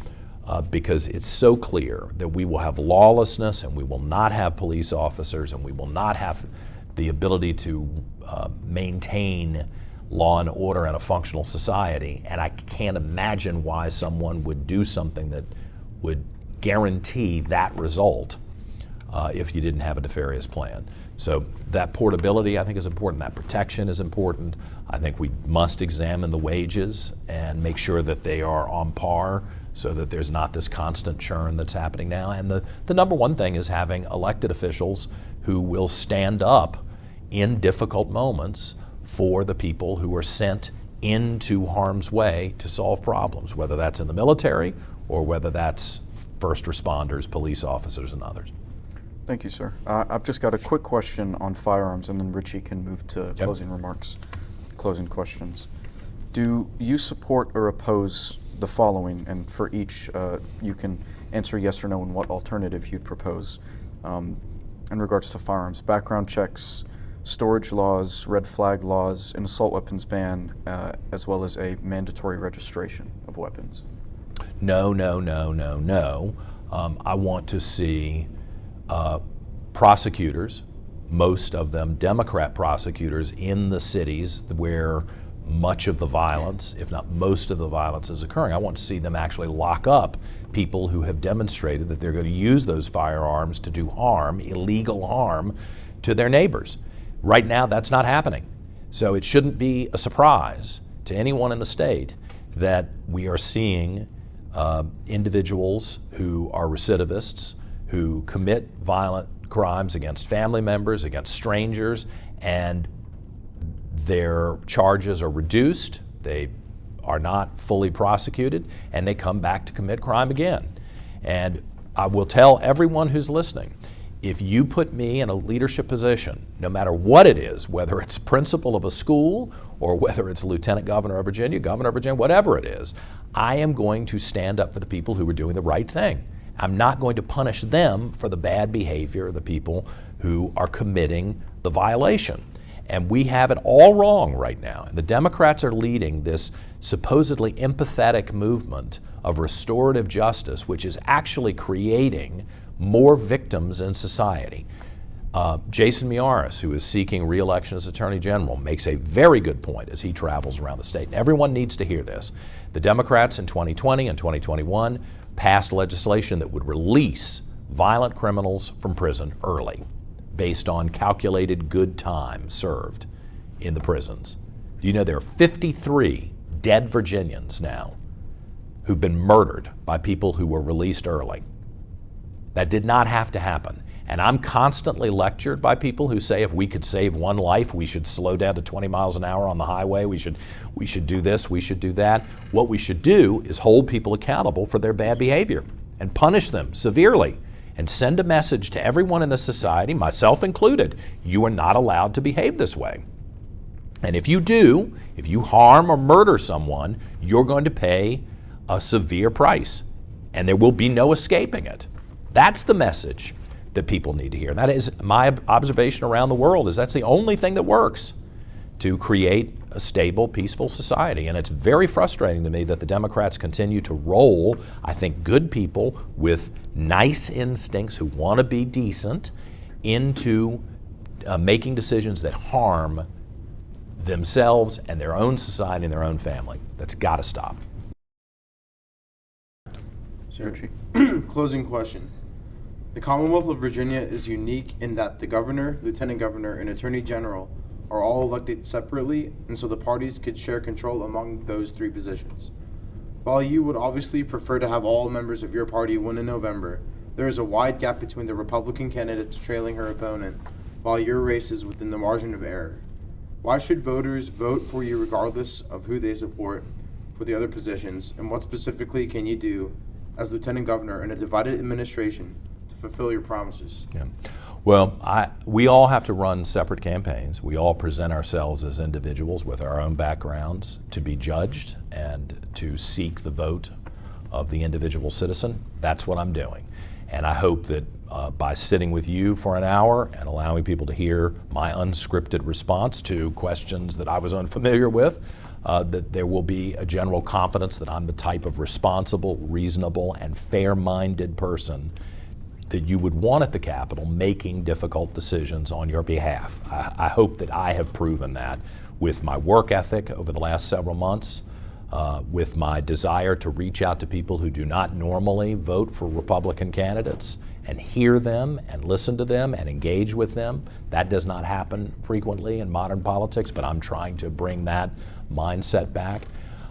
Because it's so clear that we will have lawlessness and we will not have police officers and we will not have the ability to maintain law and order in a functional society. And I can't imagine why someone would do something that would guarantee that result if you didn't have a nefarious plan. So that portability, I think, is important. That protection is important. I think we must examine the wages and make sure that they are on par so that there's not this constant churn that's happening now. And the number one thing is having elected officials who will stand up in difficult moments for the people who are sent into harm's way to solve problems, whether that's in the military or whether that's first responders, police officers, and others. Thank you, sir. I've just got a quick question on firearms, and then Richie can move to closing remarks, closing questions. Do you support or oppose the following? And for each, you can answer yes or no and what alternative you'd propose in regards to firearms: background checks, storage laws, red flag laws, an assault weapons ban, as well as a mandatory registration of weapons. No, no, no, no, no. I want to see prosecutors, most of them Democrat prosecutors, in the cities where much of the violence, if not most of the violence, is occurring. I want to see them actually lock up people who have demonstrated that they're going to use those firearms to do harm, illegal harm, to their neighbors. Right now, that's not happening. So it shouldn't be a surprise to anyone in the state that we are seeing individuals who are recidivists, who commit violent crimes against family members, against strangers, and their charges are reduced, they are not fully prosecuted, and they come back to commit crime again. And I will tell everyone who's listening, if you put me in a leadership position, no matter what it is, whether it's principal of a school or whether it's lieutenant governor of Virginia, governor of Virginia, whatever it is, I am going to stand up for the people who are doing the right thing. I'm not going to punish them for the bad behavior of the people who are committing the violation. And we have it all wrong right now. And the Democrats are leading this supposedly empathetic movement of restorative justice, which is actually creating more victims in society. Jason Miyares, who is seeking re-election as Attorney General, makes a very good point as he travels around the state. And everyone needs to hear this. The Democrats in 2020 and 2021 passed legislation that would release violent criminals from prison early, based on calculated good time served in the prisons. Do you know there are 53 dead Virginians now who've been murdered by people who were released early? That did not have to happen. And I'm constantly lectured by people who say if we could save one life, we should slow down to 20 miles an hour on the highway, we should do this, we should do that. What we should do is hold people accountable for their bad behavior and punish them severely and send a message to everyone in the society, myself included, you are not allowed to behave this way. And if you do, if you harm or murder someone, you're going to pay a severe price, and there will be no escaping it. That's the message that people need to hear. And that is my observation around the world, is that's the only thing that works to create a stable, peaceful society. And it's very frustrating to me that the Democrats continue to roll, I think, good people with nice instincts who want to be decent into making decisions that harm themselves and their own society and their own family. That's got to stop. Sure. Closing question. The Commonwealth of Virginia is unique in that the governor, lieutenant governor, and attorney general are all elected separately, and so the parties could share control among those three positions. While you would obviously prefer to have all members of your party win in November, there is a wide gap between the Republican candidates trailing her opponent, while your race is within the margin of error. Why should voters vote for you regardless of who they support for the other positions, and what specifically can you do as lieutenant governor in a divided administration to fulfill your promises? Yeah. Well, we all have to run separate campaigns. We all present ourselves as individuals with our own backgrounds to be judged and to seek the vote of the individual citizen. That's what I'm doing. And I hope that by sitting with you for an hour and allowing people to hear my unscripted response to questions that I was unfamiliar with, that there will be a general confidence that I'm the type of responsible, reasonable, and fair-minded person that you would want at the Capitol making difficult decisions on your behalf. I hope that I have proven that with my work ethic over the last several months, with my desire to reach out to people who do not normally vote for Republican candidates and hear them and listen to them and engage with them. That does not happen frequently in modern politics, but I'm trying to bring that mindset back.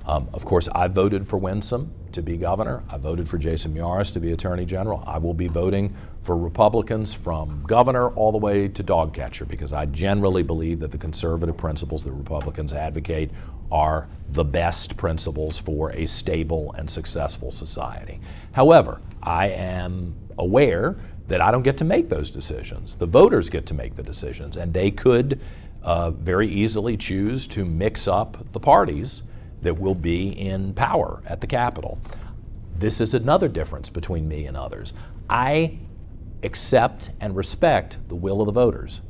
Of course, I voted for Winsome to be governor. I voted for Jason Miyares to be attorney general. I will be voting for Republicans from governor all the way to dog catcher, because I generally believe that the conservative principles that Republicans advocate are the best principles for a stable and successful society. However, I am aware that I don't get to make those decisions. The voters get to make the decisions, and they could very easily choose to mix up the parties that will be in power at the Capitol. This is another difference between me and others. I accept and respect the will of the voters.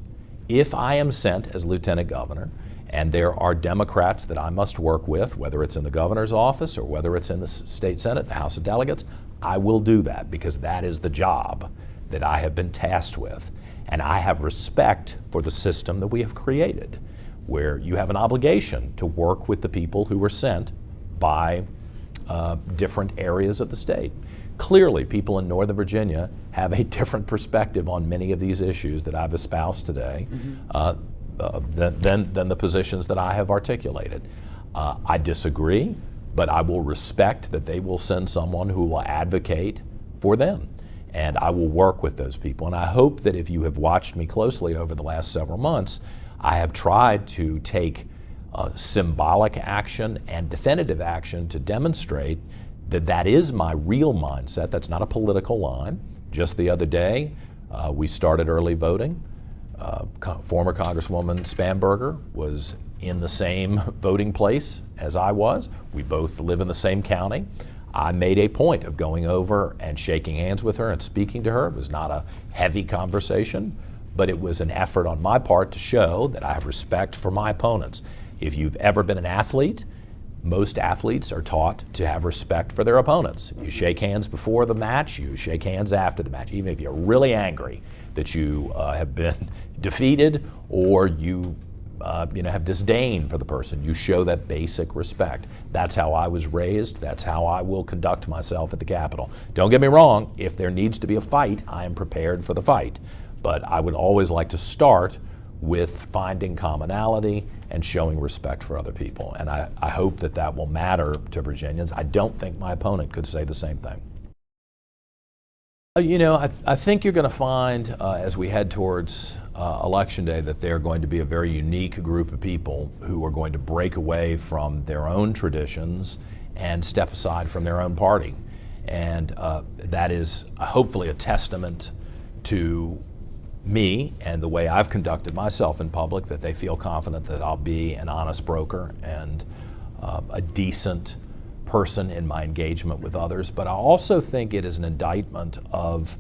If I am sent as lieutenant governor and there are Democrats that I must work with, whether it's in the governor's office or whether it's in the state Senate, the House of Delegates, I will do that, because that is the job that I have been tasked with. And I have respect for the system that we have created, where you have an obligation to work with the people who were sent by different areas of the state. Clearly, people in Northern Virginia have a different perspective on many of these issues that I've espoused today than the positions that I have articulated. I disagree, but I will respect that they will send someone who will advocate for them. And I will work with those people. And I hope that if you have watched me closely over the last several months, I have tried to take symbolic action and definitive action to demonstrate that that is my real mindset. That's not a political line. Just the other day, We started early voting. Former Congresswoman Spanberger was in the same voting place as I was. We both live in the same county. I made a point of going over and shaking hands with her and speaking to her. It was not a heavy conversation, but it was an effort on my part to show that I have respect for my opponents. If you've ever been an athlete, most athletes are taught to have respect for their opponents. You shake hands before the match, you shake hands after the match, even if you're really angry that you have been defeated or you have disdain for the person. You show that basic respect. That's how I was raised. That's how I will conduct myself at the Capitol. Don't get me wrong, if there needs to be a fight, I am prepared for the fight. But I would always like to start with finding commonality and showing respect for other people. And I hope that that will matter to Virginians. I don't think my opponent could say the same thing. I think you're going to find as we head towards Election Day that they're going to be a very unique group of people who are going to break away from their own traditions and step aside from their own party. And that is hopefully a testament to me and the way I've conducted myself in public, that they feel confident that I'll be an honest broker and a decent person in my engagement with others. But I also think it is an indictment of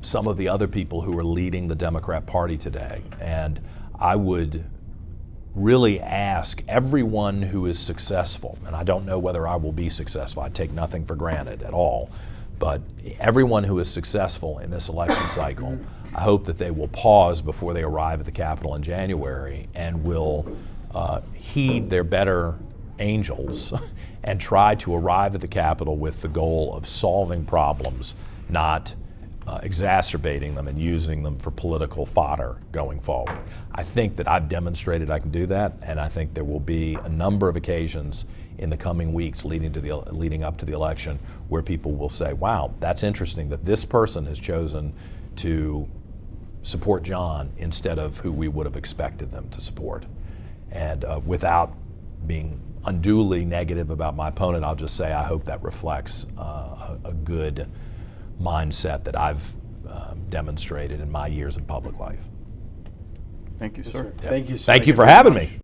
some of the other people who are leading the Democrat Party today. And I would really ask everyone who is successful, and I don't know whether I will be successful, I take nothing for granted at all, but everyone who is successful in this election cycle, I hope that they will pause before they arrive at the Capitol in January and will heed their better angels and try to arrive at the Capitol with the goal of solving problems, not exacerbating them and using them for political fodder going forward. I think that I've demonstrated I can do that, and I think there will be a number of occasions in the coming weeks leading up to the election where people will say, wow, that's interesting that this person has chosen to support John instead of who we would have expected them to support. And without being unduly negative about my opponent, I'll just say I hope that reflects a good mindset that I've demonstrated in my years in public life. Thank you, sir. Thank you, sir. Thank you for having me.